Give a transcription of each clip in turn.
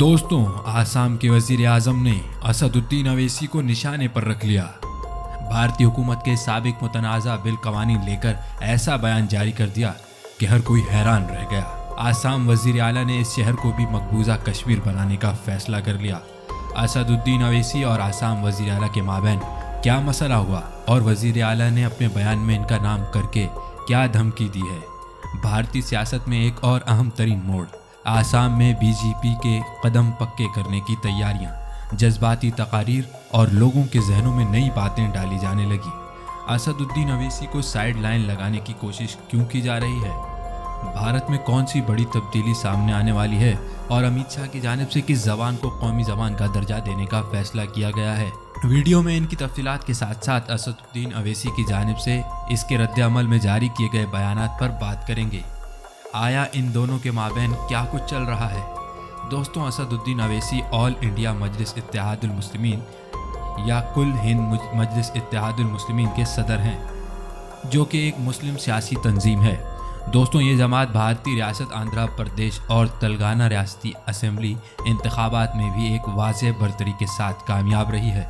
दोस्तों, आसाम के वजीर आजम ने असदुद्दीन अवैसी को निशाने पर रख लिया। भारतीय हुकूमत के साबिक मुतनाज़ा बिल कवानीन लेकर ऐसा बयान जारी कर दिया कि हर कोई हैरान रह गया। आसाम वजीर आला ने इस शहर को भी मकबूजा कश्मीर बनाने का फैसला कर लिया। असदुद्दीन अवैसी और आसाम वजीर आला के माबैन क्या मसला हुआ और वजीर आला ने अपने बयान में इनका नाम करके क्या धमकी दी है। भारतीय सियासत में एक और अहम तरीन मोड़, आसाम में बीजेपी के कदम पक्के करने की तैयारियां, जज्बाती तकारीर और लोगों के जहनों में नई बातें डाली जाने लगी। असदुद्दीन अवैसी को साइड लाइन लगाने की कोशिश क्यों की जा रही है? भारत में कौन सी बड़ी तब्दीली सामने आने वाली है और अमित शाह की जानिब से किस जबान को कौमी जबान का दर्जा देने का फैसला किया गया है? वीडियो में इनकी तफसीलात के साथ साथ असदुद्दीन अवैसी की जानिब से इसके रद्द-ए-अमल में जारी किए गए बयानात पर बात करेंगे। आया इन दोनों के माबैन क्या कुछ चल रहा है? दोस्तों, असदुद्दीन अवैसी ऑल इंडिया मजलिस इत्तेहादुल मुस्लिमीन या कुल हिंद मजलिस इत्तेहादुल मुस्लिमीन के सदर हैं, जो कि एक मुस्लिम सियासी तंजीम है। दोस्तों, ये जमात भारतीय रियासत आंध्र प्रदेश और तेलंगाना रियासती असम्बली इंतखाबात में भी एक वाज़ेह बरतरी के साथ कामयाब रही है,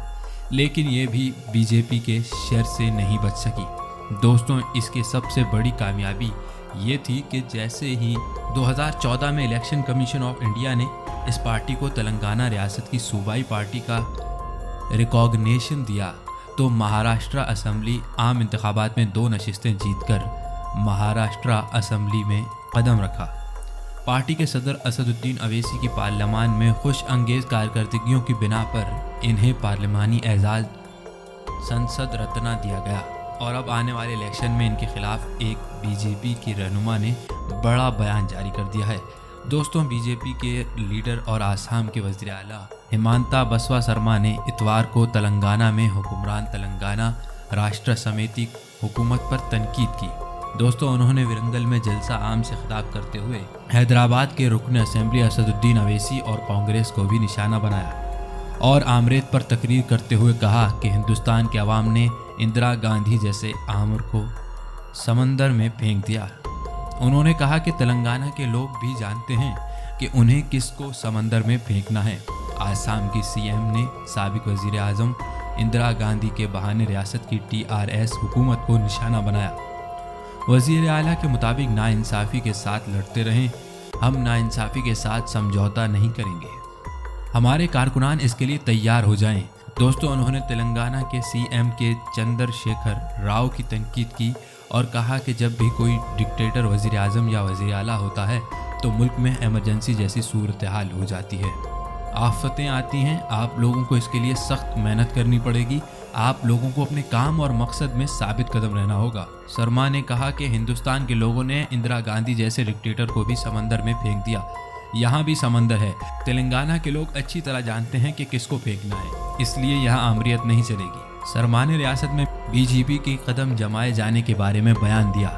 लेकिन ये भी बीजेपी के शर से नहीं बच सकी। दोस्तों, इसकी सबसे बड़ी कामयाबी ये थी कि जैसे ही 2014 में इलेक्शन कमीशन ऑफ इंडिया ने इस पार्टी को तेलंगाना रियासत की सूबाई पार्टी का रिकॉग्निशन दिया, तो महाराष्ट्र असम्बली आम इंतखाबात में 2 नशिस्तें जीतकर महाराष्ट्र असम्बली में कदम रखा। पार्टी के सदर असदुद्दीन अवैसी की पार्लियामान में खुश अंगेज कारकर्दगियों की बिना पर इन्हें पार्लिमानी एजाज़ संसद रत्ना दिया गया और अब आने वाले इलेक्शन में इनके खिलाफ एक बीजेपी की रहनुमा ने बड़ा बयान जारी कर दिया है। दोस्तों, बीजेपी के लीडर और आसाम के वज़ीर आला हिमांता बसवा शर्मा ने इतवार को तेलंगाना में हुक्मरान तेलंगाना राष्ट्र समिति हुकूमत पर तनकीद की। दोस्तों, उन्होंने विरंगल में जलसा आम से खिताब करते हुए हैदराबाद के रुकन असेंबली असदुद्दीन अवैसी और कांग्रेस को भी निशाना बनाया और आमरेत पर तकरीर करते हुए कहा कि हिंदुस्तान के अवाम ने इंदिरा गांधी जैसे आमर को समंदर में फेंक दिया। उन्होंने कहा कि तेलंगाना के लोग भी जानते हैं कि उन्हें किसको समंदर में फेंकना है। आसाम की सीएम ने साबिक वजीर आजम इंदिरा गांधी के बहाने रियासत की टीआरएस हुकूमत को निशाना बनाया। वजीर आला के मुताबिक नाइंसाफ़ी के साथ लड़ते रहें, हम नाइंसाफ़ी के साथ समझौता नहीं करेंगे, हमारे कारकुनान इसके लिए तैयार हो जाएं। दोस्तों, उन्होंने तेलंगाना के सीएम के चंद्रशेखर राव की तनकीद की और कहा कि जब भी कोई डिक्टेटर वजीर आज़म या वजीर आला होता है तो मुल्क में एमरजेंसी जैसी सूरत हाल हो जाती है, आफतें आती हैं। आप लोगों को इसके लिए सख्त मेहनत करनी पड़ेगी। आप लोगों को अपने काम और मकसद में साबित कदम रहना होगा। शर्मा ने कहा कि हिंदुस्तान के लोगों ने इंदिरा गांधी जैसे डिक्टेटर को भी समंदर में फेंक दिया, यहाँ भी समंदर है। तेलंगाना के लोग अच्छी तरह जानते हैं कि किसको फेंकना है, इसलिए यहाँ आमरीत नहीं चलेगी। शर्मा ने रियासत में बीजेपी के कदम जमाए जाने के बारे में बयान दिया।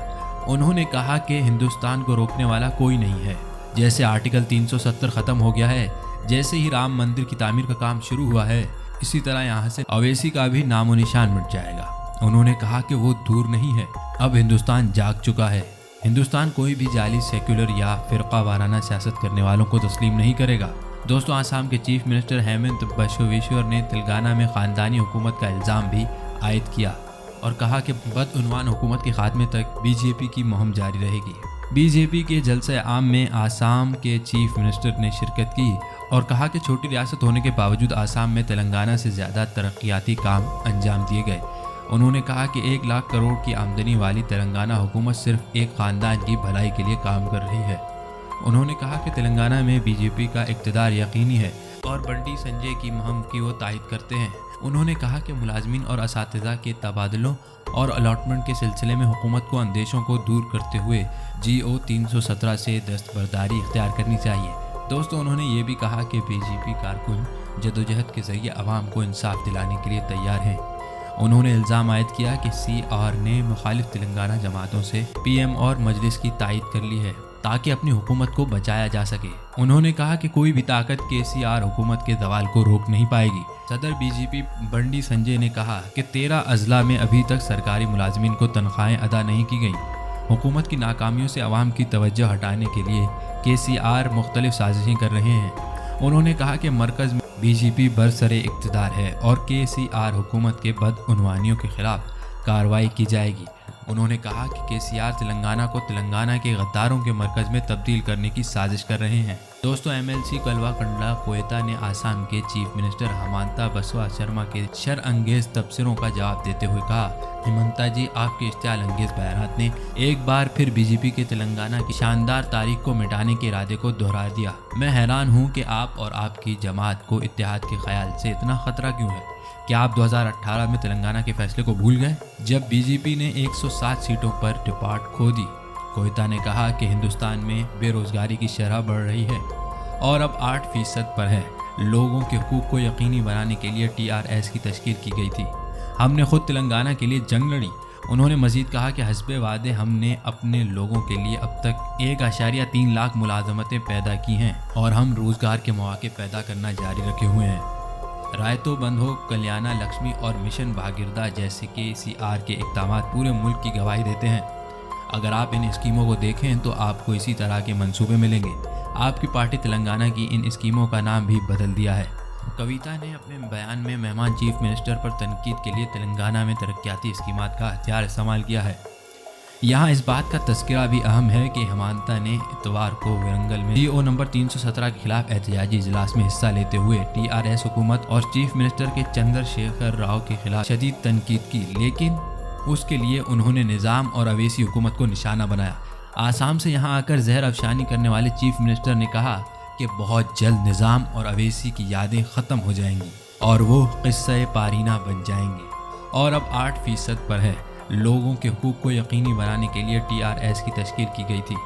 उन्होंने कहा कि हिंदुस्तान को रोकने वाला कोई नहीं है। जैसे आर्टिकल 370 ख़त्म हो गया है, जैसे ही राम मंदिर की तामीर का काम शुरू हुआ है, इसी तरह यहाँ से अवैसी का भी नामो निशान मिट जाएगा। उन्होंने कहा कि वो दूर नहीं है, अब हिंदुस्तान जाग चुका है। हिंदुस्तान कोई भी जाली सेक्युलर या फ़िरका वाराना सियासत करने वालों को तस्लीम नहीं करेगा। दोस्तों, आसाम के चीफ मिनिस्टर हेमंत बिश्वेश्वर ने तेलंगाना में ख़ानदानी हुकूमत का इल्ज़ाम भी आयद किया और कहा कि बदउनवान हुकूमत के खात्मे तक बीजेपी की मुहिम जारी रहेगी। बीजेपी के जलसे आम में आसाम के चीफ मिनिस्टर ने शिरकत की और कहा कि छोटी रियासत होने के बावजूद आसाम में तेलंगाना से ज़्यादा तरक्याती काम अंजाम दिए गए। उन्होंने कहा कि 1 लाख करोड़ की आमदनी वाली तेलंगाना हुकूमत सिर्फ एक ख़ानदान की भलाई के लिए काम कर रही है। उन्होंने कहा कि तेलंगाना में बीजेपी का इक़्तिदार यकीनी है और बंडी संजय की मुहिम की वो तायद करते हैं। उन्होंने कहा कि मुलाजमीन और असातिज़ा के तबादलों और अलॉटमेंट के सिलसिले में हुकूमत को अंदेशों को दूर करते हुए GO 317 से दस्तबरदारी इख्तियार करनी चाहिए। दोस्तों, उन्होंने ये भी कहा कि बीजेपी कारकुन जदोजहद के ज़रिए आवाम को इंसाफ दिलाने के लिए तैयार हैं। उन्होंने इल्ज़ाम आयद किया कि CR ने मुखालिफ तेलंगाना जमातों से PM और मजलिस की तायद कर ली है ताकि अपनी हुकूमत को बचाया जा सके। उन्होंने कहा कि कोई भी ताकत KCR हुकूमत के जवाल को रोक नहीं पाएगी। सदर BJP बंडी संजय ने कहा कि 13 अजला में अभी तक सरकारी मुलाजमीन को तनख्वाहें अदा नहीं की गई। हुकूमत की नाकामियों से आवाम की तवज्जो हटाने के लिए KCR मुख्तलिफ साजिशें कर रहे हैं। उन्होंने कहा कि मरकज में बीजेपी बरसरे इक़्तिदार है और KCR हुकूमत के बदउनवानियों के खिलाफ कार्रवाई की जाएगी। उन्होंने कहा कि KCR तेलंगाना को तेलंगाना के गद्दारों के मरकज में तब्दील करने की साजिश कर रहे हैं। दोस्तों, MLC कलवा कंडला कोयता ने आसाम के चीफ मिनिस्टर हिमंता बसवा शर्मा के शरअंगेज तबसरों का जवाब देते हुए कहा, हिमंता जी, आपके इश्तियाल अंगेज बयानात ने एक बार फिर बीजेपी के तेलंगाना की शानदार तारीख को मिटाने के इरादे को दोहरा दिया। मैं हैरान हूँ कि आप और आपकी जमात को इत्तेहाद के ख्याल से इतना खतरा क्यों है। क्या आप 2018 में तेलंगाना के फैसले को भूल गए जब बीजेपी ने 107 सीटों पर डिपार्ट खो दी। कोयता ने कहा कि हिंदुस्तान में बेरोजगारी की शरह बढ़ रही है और अब 8% पर है। लोगों के हुकूक को यकीनी बनाने के लिए TRS की तश्कील की गई थी। हमने खुद तेलंगाना के लिए जंग लड़ी। उन्होंने मजीद कहा कि हस्बे वादे हमने अपने लोगों के लिए अब तक 1.3 लाख मुलाजमतें पैदा की हैं और हम रोजगार के मौके पैदा करना जारी रखे हुए हैं। रायतो बंधो, कल्याणा लक्ष्मी और मिशन भागीरथी जैसे KCR के इक़दाम पूरे मुल्क की गवाही देते हैं। अगर आप इन स्कीमों को देखें तो आपको इसी तरह के मंसूबे मिलेंगे। आपकी पार्टी तेलंगाना की इन स्कीमों का नाम भी बदल दिया है। कविता ने अपने बयान में मेहमान चीफ मिनिस्टर पर तनकीद के लिए तेलंगाना में तरक्याती स्कीमात का हथियार इस्तेमाल किया है। यहाँ इस बात का तस्करा भी अहम है कि हिमंता ने इतवार को वरंगल में DO नंबर 317 के खिलाफ एहतजाजी इजलास में हिस्सा लेते हुए TRS हुकूमत और चीफ मिनिस्टर के चंद्रशेखर राव के खिलाफ शदीद तनकीद की, लेकिन उसके लिए उन्होंने निज़ाम और अवेसी हुकूमत को निशाना बनाया। आसाम से यहाँ आकर जहर अफशानी करने वाले चीफ मिनिस्टर ने कहा कि बहुत जल्द निज़ाम और अवेसी की यादें ख़त्म हो जाएंगी और वो क़िस्सा पारीना बन जाएंगे और अब 8% पर है। लोगों के हुकूक को यकीनी बनाने के लिए TRS की तश्कील की गई थी।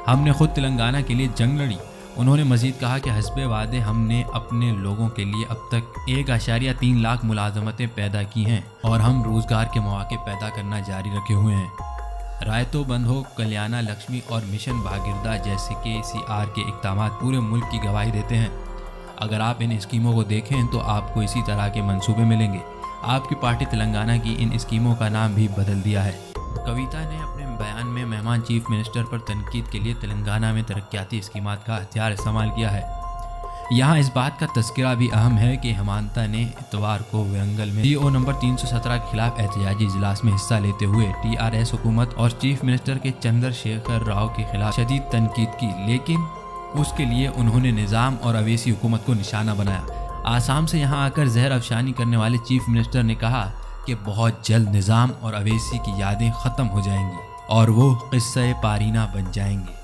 हमने खुद तेलंगाना के लिए जंग लड़ी। उन्होंने मजीद कहा कि हस्बे वादे हमने अपने लोगों के लिए अब तक 1.3 लाख मुलाजमतें पैदा की हैं और हम रोजगार के मौके पैदा करना जारी रखे हुए हैं। रायतो बंधो, कल्याणा लक्ष्मी और मिशन भागीरथी जैसे KCR के इक़दाम पूरे मुल्क की गवाही देते हैं। अगर आप इन स्कीमों को देखें तो आपको इसी तरह के मंसूबे मिलेंगे। आपकी पार्टी तेलंगाना की इन स्कीमों का नाम भी बदल दिया है। कविता ने अपने बयान में मेहमान चीफ मिनिस्टर पर तनकीद के लिए तेलंगाना में तरक्याती स्कीमात का हथियार इस्तेमाल किया है। यहाँ इस बात का तस्करा भी अहम है कि हिमंता ने इतवार को वरंगल में DO नंबर 317 के खिलाफ एहतजाजी इजलास में हिस्सा लेते हुए TRS हुकूमत और चीफ मिनिस्टर के चंद्रशेखर राव के खिलाफ शदीद तनकीद की, लेकिन उसके लिए उन्होंने निज़ाम और अवेसी हुकूमत को निशाना बनाया। आसाम से यहाँ आकर जहर अफशानी करने वाले चीफ मिनिस्टर ने कहा कि बहुत जल्द निज़ाम और अवेसी की यादें ख़त्म हो जाएंगी और वो क़िस्सा पारीना बन जाएंगे।